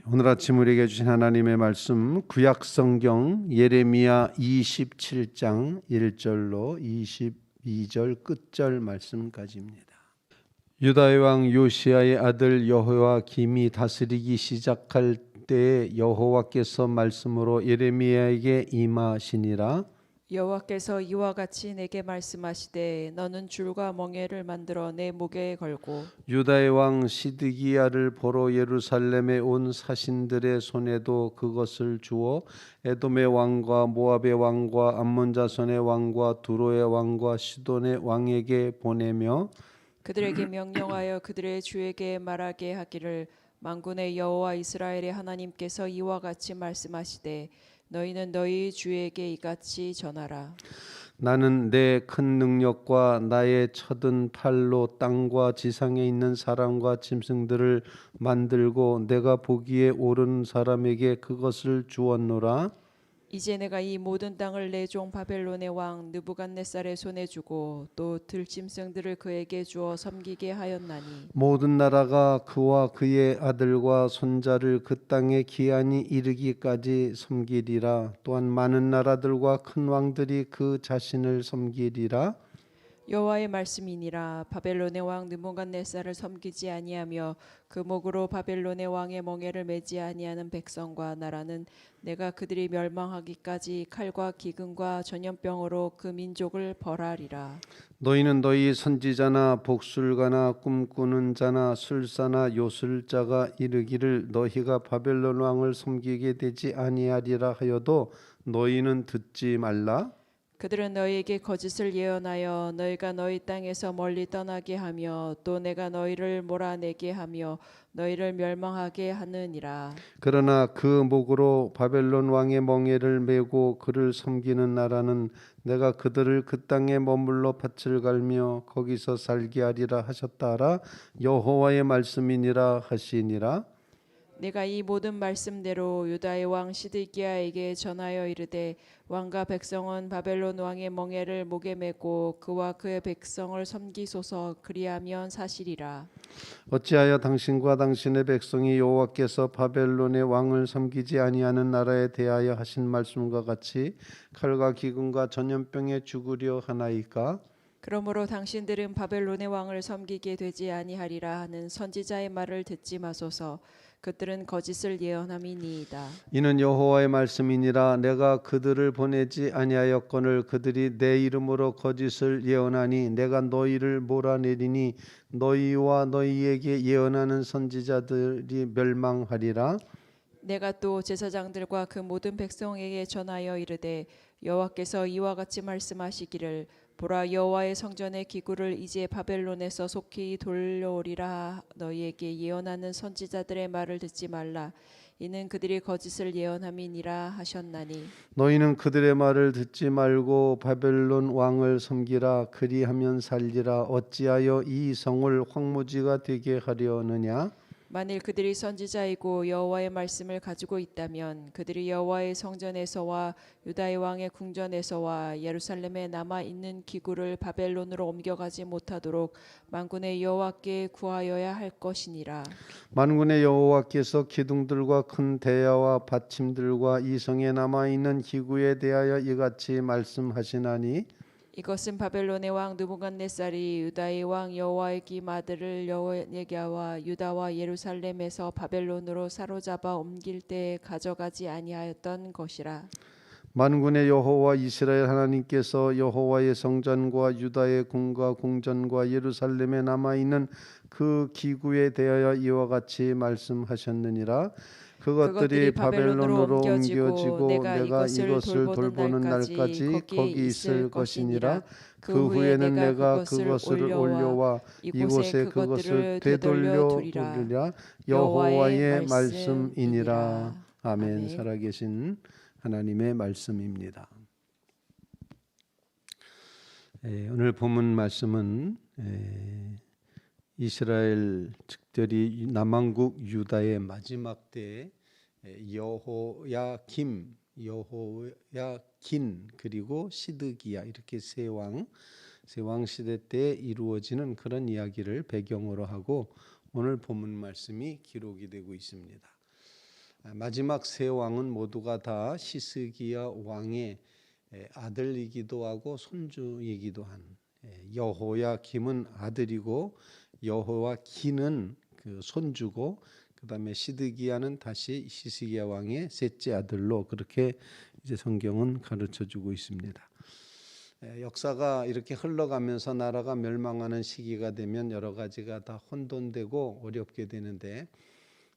오늘 아침 우리에게 주신 하나님의 말씀 구약 성경 예레미야 27장 1절로 22절 끝절 말씀까지입니다. 유다의 왕 요시야의 아들 여호야김이 다스리기 시작할 때에 여호와께서 말씀으로 예레미야에게 임하시니라. 여호와께서 이와 같이 내게 말씀하시되 너는 줄과 멍에를 만들어 내 목에 걸고 유다의 왕 시드기야를 보러 예루살렘에 온 사신들의 손에도 그것을 주어 에돔의 왕과 모압의 왕과 암몬 자손의 왕과 두로의 왕과 시돈의 왕에게 보내며 그들에게 명령하여 그들의 주에게 말하게 하기를 만군의 여호와 이스라엘의 하나님께서 이와 같이 말씀하시되 너희는 너희 주에게 이같이 전하라. 나는 내 큰 능력과 나의 쳐든 팔로 땅과 지상에 있는 사람과 짐승들을 만들고 내가 보기에 옳은 사람에게 그것을 주었노라. 이제 내가 이 모든 땅을 내 종 바벨론의 왕 느부갓네살의 손에 주고 또 들짐승들을 그에게 주어 섬기게 하였나니 모든 나라가 그와 그의 아들과 손자를 그 땅에 기한이 이르기까지 섬기리라. 또한 많은 나라들과 큰 왕들이 그 자신을 섬기리라. 여호와의 말씀이니라. 바벨론의 왕 느부갓네살을 섬기지 아니하며 그 목으로 바벨론의 왕의 멍에를 매지 아니하는 백성과 나라는 내가 그들이 멸망하기까지 칼과 기근과 전염병으로 그 민족을 벌하리라. 너희는 너희 선지자나 복술가나 꿈꾸는 자나 술사나 요술자가 이르기를 너희가 바벨론 왕을 섬기게 되지 아니하리라 하여도 너희는 듣지 말라. 그들은 너희에게 거짓을 예언하여 너희가 너희 땅에서 멀리 떠나게 하며 또 내가 너희를 몰아내게 하며 너희를 멸망하게 하느니라. 그러나 그 목으로 바벨론 왕의 멍에를 메고 그를 섬기는 나라는 내가 그들을 그 땅에 머물러 밭을 갈며 거기서 살게 하리라 하셨다라. 여호와의 말씀이니라 하시니라. 내가 이 모든 말씀대로 유다의 왕 시드기야에게 전하여 이르되 왕과 백성은 바벨론 왕의 멍에를 목에 메고 그와 그의 백성을 섬기소서. 그리하면 사실이라. 어찌하여 당신과 당신의 백성이 여호와께서 바벨론의 왕을 섬기지 아니하는 나라에 대하여 하신 말씀과 같이 칼과 기근과 전염병에 죽으려 하나이까? 그러므로 당신들은 바벨론의 왕을 섬기게 되지 아니하리라 하는 선지자의 말을 듣지 마소서. 그들은 거짓을 예언함이니이다. 이는 여호와의 말씀이니라. 내가 그들을 보내지 아니하였거늘 그들이 내 이름으로 거짓을 예언하니 내가 너희를 몰아내리니 너희와 너희에게 예언하는 선지자들이 멸망하리라. 내가 또 제사장들과 그 모든 백성에게 전하여 이르되 여호와께서 이와 같이 말씀하시기를 보라 여호와의 성전의 기구를 이제 바벨론에서 속히 돌려오리라. 너희에게 예언하는 선지자들의 말을 듣지 말라. 이는 그들이 거짓을 예언함이니라 하셨나니 너희는 그들의 말을 듣지 말고 바벨론 왕을 섬기라. 그리하면 살리라. 어찌하여 이 성을 황무지가 되게 하려느냐? 만일 그들이 선지자이고 여호와의 말씀을 가지고 있다면 그들이 여호와의 성전에서와 유다의 왕의 궁전에서와 예루살렘에 남아 있는 기구를 바벨론으로 옮겨가지 못하도록 만군의 여호와께 구하여야 할 것이니라. 만군의 여호와께서 기둥들과 큰 대야와 받침들과 이 성에 남아 있는 기구에 대하여 이같이 말씀하시나니 이것은 바벨론의 왕 느부갓네살이 유다의 왕 여호야김 아들을 여호야다와 유다와 예루살렘에서 바벨론으로 사로잡아 옮길 때에 가져가지 아니하였던 것이라. 만군의 여호와 이스라엘 하나님께서 여호와의 성전과 유다의 궁과 궁전과 예루살렘에 남아 있는 그 기구에 대하여 이와 같이 말씀하셨느니라. 그것들이 바벨론으로 옮겨지고 내가 이것을 돌보는 날까지 거기 있을 것이니라. 그 후에는 내가 그것을 올려와 이곳에 그것을 되돌려 두리라. 여호와의 말씀이니라. 아멘. 살아계신 하나님의 말씀입니다. 오늘 본문 말씀은 이스라엘 특별히 남왕국 유다의 마지막 때에 여호야김, 여호야긴 그리고 시드기야 이렇게 세 왕 시대 때 이루어지는 그런 이야기를 배경으로 하고 오늘 본문 말씀이 기록이 되고 있습니다. 마지막 세 왕은 모두가 다 시스기야 왕의 아들이기도 하고 손주이기도 한 여호야김은 아들이고 여호와기는 그 손주고 그다음에 시드기야는 다시 시스기야 왕의 셋째 아들로 그렇게 이제 성경은 가르쳐 주고 있습니다. 역사가 이렇게 흘러가면서 나라가 멸망하는 시기가 되면 여러 가지가 다 혼돈되고 어렵게 되는데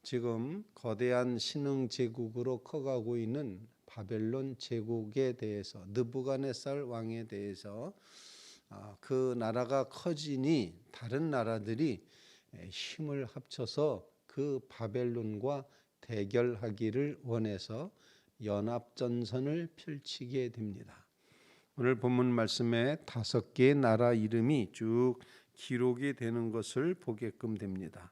지금 거대한 신흥 제국으로 커가고 있는 바벨론 제국에 대해서 느부갓네살 왕에 대해서 그 나라가 커지니 다른 나라들이 힘을 합쳐서 그 바벨론과 대결하기를 원해서 연합전선을 펼치게 됩니다. 오늘 본문 말씀에 5개의 나라 이름이 쭉 기록이 되는 것을 보게끔 됩니다.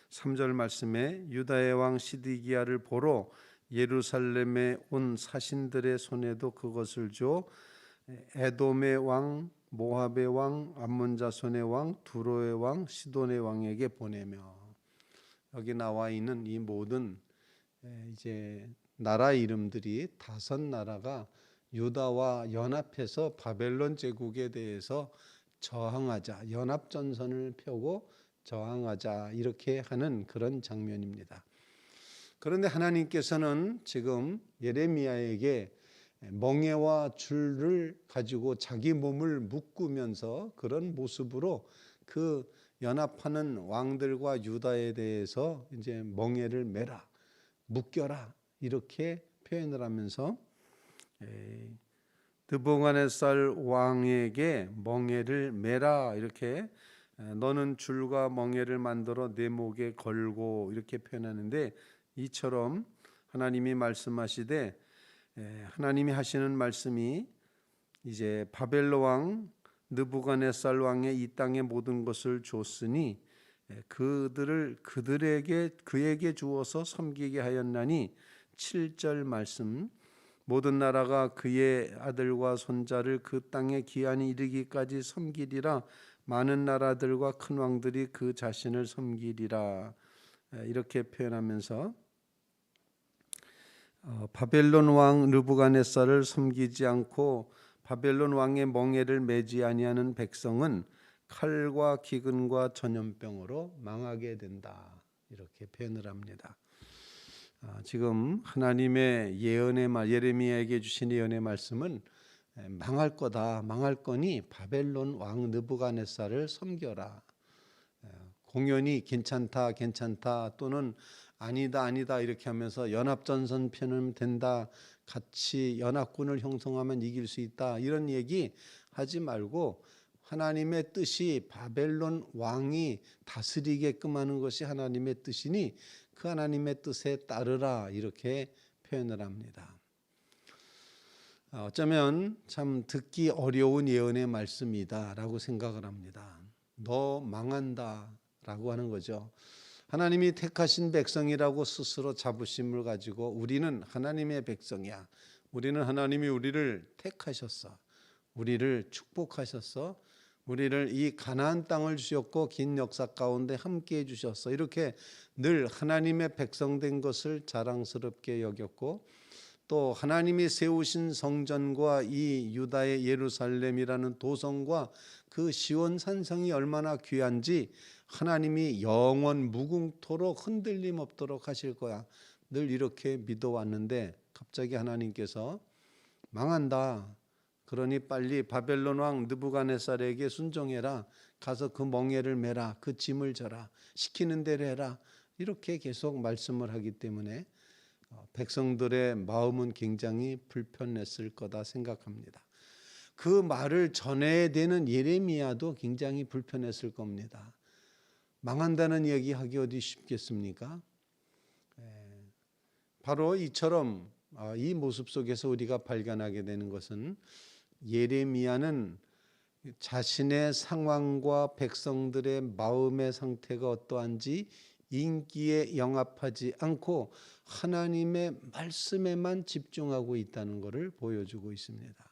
3절 말씀에 유다의 왕 시드기야를 보러 예루살렘에 온 사신들의 손에도 그것을 줘 에돔의 왕, 모압의 왕, 암몬 자손의 왕, 두로의 왕, 시돈의 왕에게 보내며 여기 나와 있는 이 모든 이제 나라 이름들이 5 나라가 유다와 연합해서 바벨론 제국에 대해서 저항하자, 연합전선을 펴고 저항하자 이렇게 하는 그런 장면입니다. 그런데 하나님께서는 지금 예레미야에게 멍에와 줄을 가지고 자기 몸을 묶으면서 그런 모습으로 그 연합하는 왕들과 유다에 대해서 이제 멍에를 매라, 묶여라 이렇게 표현을 하면서 느부갓네살 왕에게 멍에를 매라 이렇게 너는 줄과 멍에를 만들어 내 목에 걸고 이렇게 표현하는데 이처럼 하나님이 말씀하시되 하나님이 하시는 말씀이 이제 바벨론 왕 느부갓네살 왕의 이 땅의 모든 것을 줬으니 그에게 주어서 섬기게 하였나니 7절 말씀 모든 나라가 그의 아들과 손자를 그 땅에 기한이 이르기까지 섬기리라 많은 나라들과 큰 왕들이 그 자신을 섬기리라 이렇게 표현하면서 바벨론 왕 느부갓네살을 섬기지 않고 바벨론 왕의 멍에를 매지 아니하는 백성은 칼과 기근과 전염병으로 망하게 된다 이렇게 표현을 합니다. 지금 하나님의 예언의 말 예레미야에게 주신 예언의 말씀은 망할 거다 망할 거니 바벨론 왕 느부갓네살을 섬겨라. 공연히 괜찮다 또는 아니다 이렇게 하면서 연합전선 펴면 된다 같이 연합군을 형성하면 이길 수 있다 이런 얘기 하지 말고 하나님의 뜻이 바벨론 왕이 다스리게끔 하는 것이 하나님의 뜻이니 그 하나님의 뜻에 따르라 이렇게 표현을 합니다. 어쩌면 참 듣기 어려운 예언의 말씀이다 라고 생각을 합니다. 너 망한다 라고 하는 거죠. 하나님이 택하신 백성이라고 스스로 자부심을 가지고 우리는 하나님의 백성이야. 우리는 하나님이 우리를 택하셨어. 우리를 축복하셨어. 우리를 이 가나안 땅을 주셨고 긴 역사 가운데 함께해 주셨어. 이렇게 늘 하나님의 백성된 것을 자랑스럽게 여겼고 또 하나님이 세우신 성전과 이 유다의 예루살렘이라는 도성과 그 시온 산성이 얼마나 귀한지 하나님이 영원 무궁토록 흔들림 없도록 하실 거야. 늘 이렇게 믿어왔는데 갑자기 하나님께서 망한다. 그러니 빨리 바벨론 왕 느부갓네살에게 순종해라. 가서 그 멍에를 매라. 그 짐을 져라. 시키는 대로 해라. 이렇게 계속 말씀을 하기 때문에 백성들의 마음은 굉장히 불편했을 거다 생각합니다. 그 말을 전해야 되는 예레미야도 굉장히 불편했을 겁니다. 망한다는 얘기하기 어디 쉽겠습니까? 바로 이처럼 이 모습 속에서 우리가 발견하게 되는 것은 예레미야는 자신의 상황과 백성들의 마음의 상태가 어떠한지 인기에 영합하지 않고 하나님의 말씀에만 집중하고 있다는 것을 보여주고 있습니다.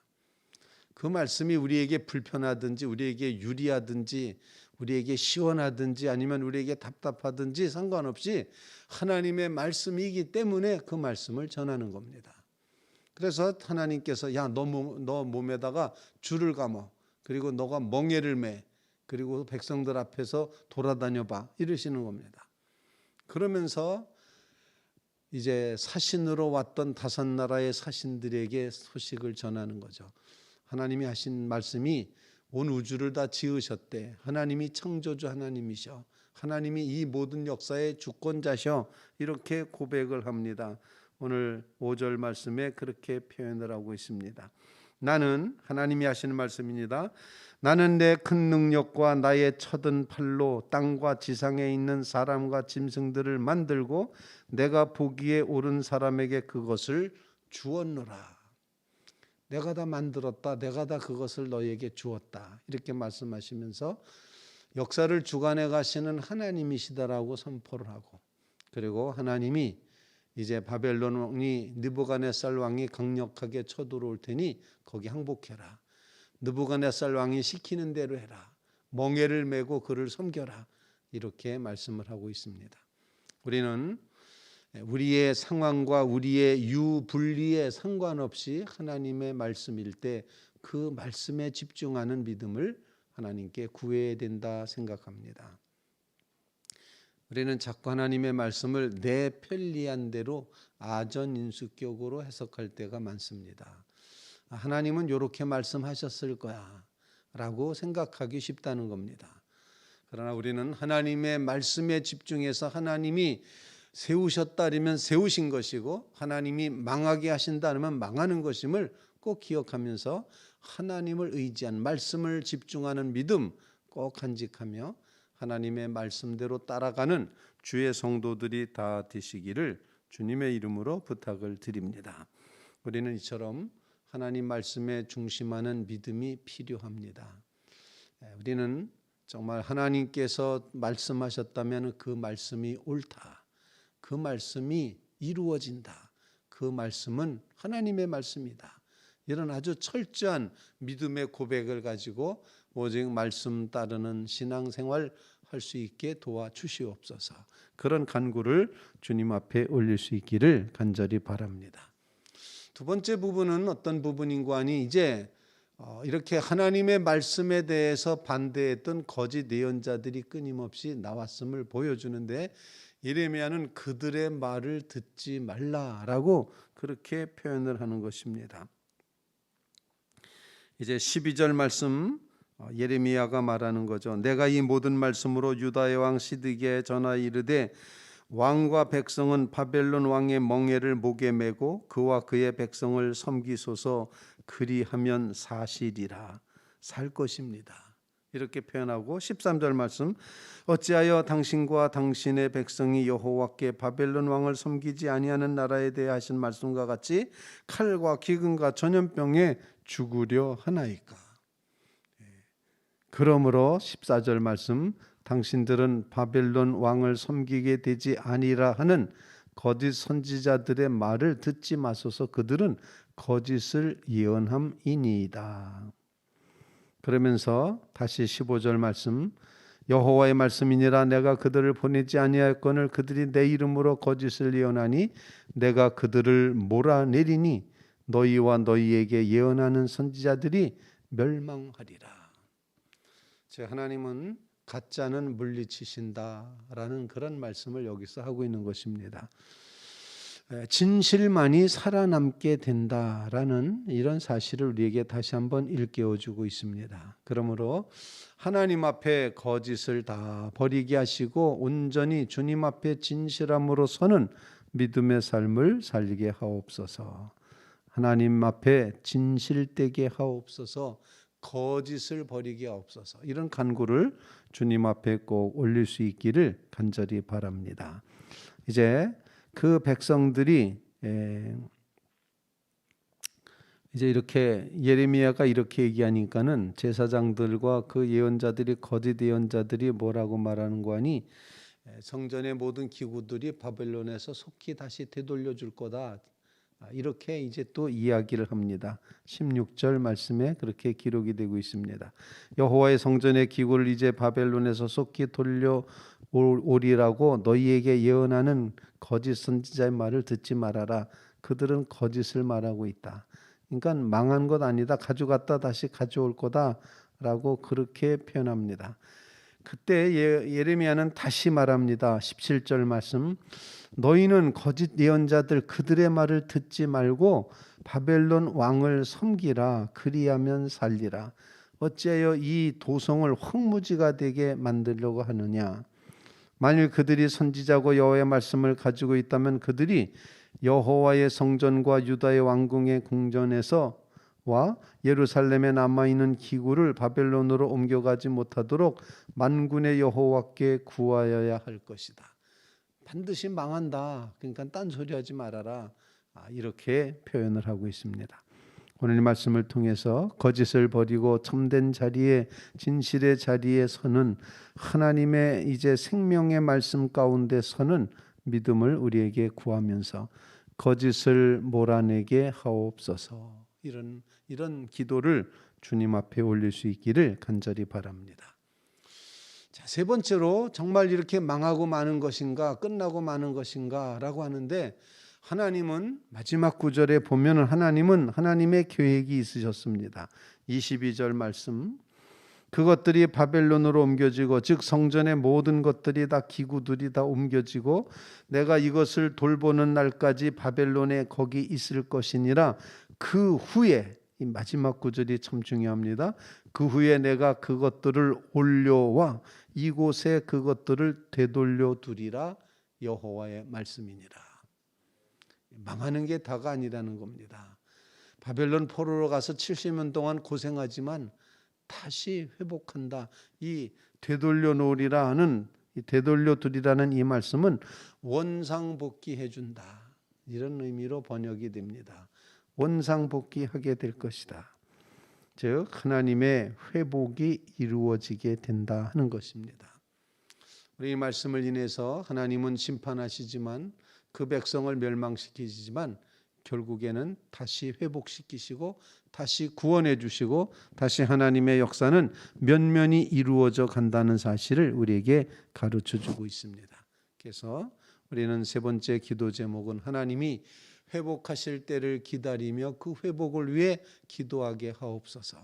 그 말씀이 우리에게 불편하든지 우리에게 유리하든지 우리에게 시원하든지 아니면 우리에게 답답하든지 상관없이 하나님의 말씀이기 때문에 그 말씀을 전하는 겁니다. 그래서 하나님께서 야, 너 몸에다가 줄을 감어. 그리고 너가 멍에를 매. 그리고 백성들 앞에서 돌아다녀 봐. 이러시는 겁니다. 그러면서 이제 사신으로 왔던 5나라의 사신들에게 소식을 전하는 거죠. 하나님이 하신 말씀이 온 우주를 다 지으셨대. 하나님이 창조주 하나님이셔. 하나님이 이 모든 역사의 주권자셔. 이렇게 고백을 합니다. 오늘 5절 말씀에 그렇게 표현을 하고 있습니다. 나는, 하나님이 하시는 말씀입니다. 나는 내 큰 능력과 나의 쳐든 팔로 땅과 지상에 있는 사람과 짐승들을 만들고 내가 보기에 옳은 사람에게 그것을 주었노라. 내가 다 만들었다. 내가 다 그것을 너에게 주었다. 이렇게 말씀하시면서 역사를 주관해 가시는 하나님이시다라고 선포를 하고, 그리고 하나님이 이제 바벨론 왕이 느부갓네살 왕이 강력하게 쳐들어올 테니 거기 항복해라. 느부갓네살 왕이 시키는 대로 해라. 멍에를 메고 그를 섬겨라. 이렇게 말씀을 하고 있습니다. 우리는 우리의 상황과 우리의 유불리에 상관없이 하나님의 말씀일 때 그 말씀에 집중하는 믿음을 하나님께 구해야 된다 생각합니다. 우리는 자꾸 하나님의 말씀을 내 편리한 대로 아전인수격으로 해석할 때가 많습니다. 하나님은 이렇게 말씀하셨을 거야 라고 생각하기 쉽다는 겁니다. 그러나 우리는 하나님의 말씀에 집중해서 하나님이 세우셨다면 세우신 것이고 하나님이 망하게 하신다면 망하는 것임을 꼭 기억하면서 하나님을 의지한 말씀을 집중하는 믿음 꼭 간직하며 하나님의 말씀대로 따라가는 주의 성도들이 다 되시기를 주님의 이름으로 부탁을 드립니다. 우리는 이처럼 하나님 말씀에 중심하는 믿음이 필요합니다. 우리는 정말 하나님께서 말씀하셨다면 그 말씀이 옳다. 그 말씀이 이루어진다. 그 말씀은 하나님의 말씀이다. 이런 아주 철저한 믿음의 고백을 가지고 오직 말씀 따르는 신앙생활 할 수 있게 도와주시옵소서. 그런 간구를 주님 앞에 올릴 수 있기를 간절히 바랍니다. 두 번째 부분은 어떤 부분인고 하니 이제 이렇게 하나님의 말씀에 대해서 반대했던 거짓 예언자들이 끊임없이 나왔음을 보여주는데 예레미야는 그들의 말을 듣지 말라라고 그렇게 표현을 하는 것입니다. 이제 12절 말씀 예레미야가 말하는 거죠. 내가 이 모든 말씀으로 유다의 왕 시드기야에 전하여 이르되 왕과 백성은 바벨론 왕의 멍에를 목에 메고 그와 그의 백성을 섬기소서. 그리하면 사실이라. 살 것입니다. 이렇게 표현하고 13절 말씀 어찌하여 당신과 당신의 백성이 여호와께 바벨론 왕을 섬기지 아니하는 나라에 대해 하신 말씀과 같이 칼과 기근과 전염병에 죽으려 하나이까. 그러므로 14절 말씀 당신들은 바벨론 왕을 섬기게 되지 아니라 하는 거짓 선지자들의 말을 듣지 마소서. 그들은 거짓을 예언함이니이다. 그러면서 다시 15절 말씀 여호와의 말씀이니라. 내가 그들을 보내지 아니하였거늘 그들이 내 이름으로 거짓을 예언하니 내가 그들을 몰아내리니 너희와 너희에게 예언하는 선지자들이 멸망하리라. 제 하나님은 가짜는 물리치신다라는 그런 말씀을 여기서 하고 있는 것입니다. 진실만이 살아남게 된다라는 이런 사실을 우리에게 다시 한번 일깨워주고 있습니다. 그러므로 하나님 앞에 거짓을 다 버리게 하시고 온전히 주님 앞에 진실함으로 서는 믿음의 삶을 살게 하옵소서. 하나님 앞에 진실되게 하옵소서. 거짓을 버리게 하옵소서. 이런 간구를 주님 앞에 꼭 올릴 수 있기를 간절히 바랍니다. 이제 그 백성들이 이제 이렇게 예레미야가 이렇게 얘기하니까는 제사장들과 그 예언자들이 거짓 예언자들이 뭐라고 말하는 거 아니 성전의 모든 기구들이 바벨론에서 속히 다시 되돌려 줄 거다. 이렇게 이제 또 이야기를 합니다. 16절 말씀에 그렇게 기록이 되고 있습니다. 여호와의 성전의 기구를 이제 바벨론에서 속히 돌려오리라고 너희에게 예언하는 거짓 선지자의 말을 듣지 말아라. 그들은 거짓을 말하고 있다. 그러니까 망한 것 아니다. 가져갔다 다시 가져올 거다라고 그렇게 표현합니다. 그때 예레미야는 다시 말합니다. 17절 말씀. 너희는 거짓 예언자들 그들의 말을 듣지 말고 바벨론 왕을 섬기라. 그리하면 살리라. 어찌하여 이 도성을 황무지가 되게 만들려고 하느냐. 만일 그들이 선지자고 여호와의 말씀을 가지고 있다면 그들이 여호와의 성전과 유다의 왕궁의 궁전에서 와 예루살렘에 남아있는 기구를 바벨론으로 옮겨가지 못하도록 만군의 여호와께 구하여야 할 것이다. 반드시 망한다. 그러니까 딴소리하지 말아라. 이렇게 표현을 하고 있습니다. 오늘 말씀을 통해서 거짓을 버리고 참된 자리에 진실의 자리에 서는 하나님의 이제 생명의 말씀 가운데 서는 믿음을 우리에게 구하면서 거짓을 몰아내게 하옵소서. 이런 기도를 주님 앞에 올릴 수 있기를 간절히 바랍니다. 자, 세 번째로 정말 이렇게 망하고 마는 것인가 끝나고 마는 것인가 라고 하는데 하나님은 마지막 구절에 보면 하나님은 하나님의 계획이 있으셨습니다. 22절 말씀 그것들이 바벨론으로 옮겨지고 즉 성전의 모든 것들이 다 기구들이 다 옮겨지고 내가 이것을 돌보는 날까지 바벨론에 거기 있을 것이니라. 그 후에 이 마지막 구절이 참 중요합니다. 그 후에 내가 그것들을 올려와 이곳에 그것들을 되돌려 두리라. 여호와의 말씀이니라. 망하는 게 다가 아니라는 겁니다. 바벨론 포로로 가서 70년 동안 고생하지만 다시 회복한다. 이 되돌려 놓으리라 하는 이 되돌려 두리라는 이 말씀은 원상복귀해 준다. 이런 의미로 번역이 됩니다. 원상복귀하게 될 것이다. 즉 하나님의 회복이 이루어지게 된다 하는 것입니다. 우리 이 말씀을 인해서 하나님은 심판하시지만 그 백성을 멸망시키시지만 결국에는 다시 회복시키시고 다시 구원해 주시고 다시 하나님의 역사는 면면이 이루어져 간다는 사실을 우리에게 가르쳐 주고 있습니다. 그래서 우리는 세 번째 기도 제목은 하나님이 회복하실 때를 기다리며 그 회복을 위해 기도하게 하옵소서.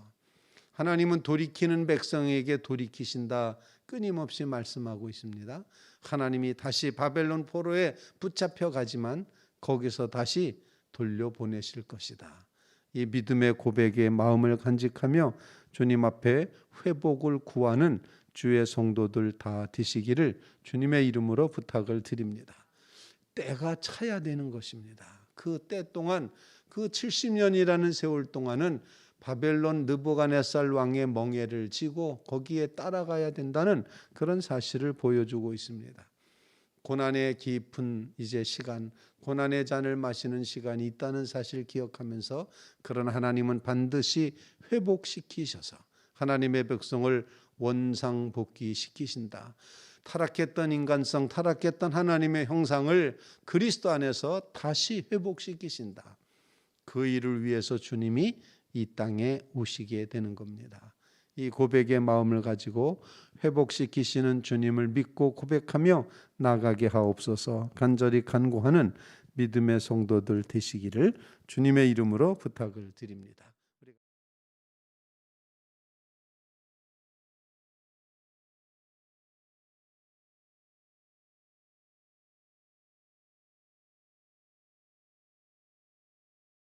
하나님은 돌이키는 백성에게 돌이키신다 끊임없이 말씀하고 있습니다. 하나님이 다시 바벨론 포로에 붙잡혀 가지만 거기서 다시 돌려보내실 것이다. 이 믿음의 고백의 마음을 간직하며 주님 앞에 회복을 구하는 주의 성도들 다 되시기를 주님의 이름으로 부탁을 드립니다. 때가 차야 되는 것입니다. 그 때 동안 그 70년이라는 세월 동안은 바벨론 느부갓네살 왕의 멍에를 지고 거기에 따라가야 된다는 그런 사실을 보여주고 있습니다. 고난의 깊은 이제 시간, 고난의 잔을 마시는 시간이 있다는 사실 기억하면서 그러나 하나님은 반드시 회복시키셔서 하나님의 백성을 원상복귀시키신다. 타락했던 인간성, 타락했던 하나님의 형상을 그리스도 안에서 다시 회복시키신다. 그 일을 위해서 주님이 이 땅에 오시게 되는 겁니다. 이 고백의 마음을 가지고 회복시키시는 주님을 믿고 고백하며 나가게 하옵소서. 간절히 간구하는 믿음의 성도들 되시기를 주님의 이름으로 부탁을 드립니다.